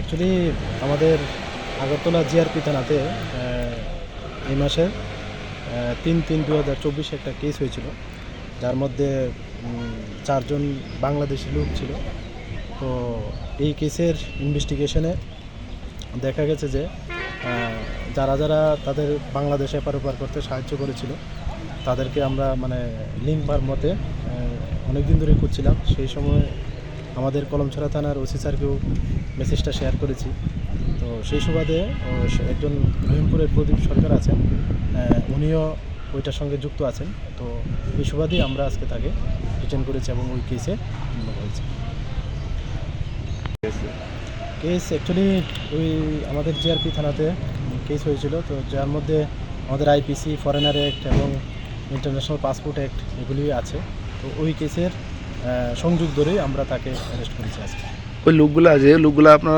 Actually আমাদের Agartala GRP থানাতে এই মাসের 3/3/2024 একটা কেস হয়েছিল, যার মধ্যে 4জন বাংলাদেশি লোক ছিল। তো এই কেসের ইনভেস্টিগেশনে দেখা গেছে যে যারা যারা তাদের বাংলাদেশে এপার ওপার করতে সাহায্য করেছিল তাদেরকে আমরা লিঙ্ক পার মতে অনেক দিন ধরে খুঁজছিলাম। সেই সময় আমাদের কলমছড়া থানার ওসি স্যারকেও মেসেজটা শেয়ার করেছি। তো সেই সুবাদে একজন রহিমপুরের প্রদীপ সরকার আছেন, উনিও ওইটার সঙ্গে যুক্ত আছেন। তো এই সুবাদেই আমরা আজকে তাকে ডিটেইন করেছি এবং ওই কেসে ইনভলভ হয়েছে। কেস অ্যাকচুয়ালি ওই আমাদের জিআরপি থানাতে কেস হয়েছিল, তো যার মধ্যে আমাদের আইপিসি, ফরেনার অ্যাক্ট এবং ইন্টারন্যাশনাল পাসপোর্ট অ্যাক্ট এগুলি আছে। তো ওই কেসের সংযোগ ধরেই আমরা তাকে অ্যারেস্ট করেছি আজকে। ওই লোকগুলো আপনারা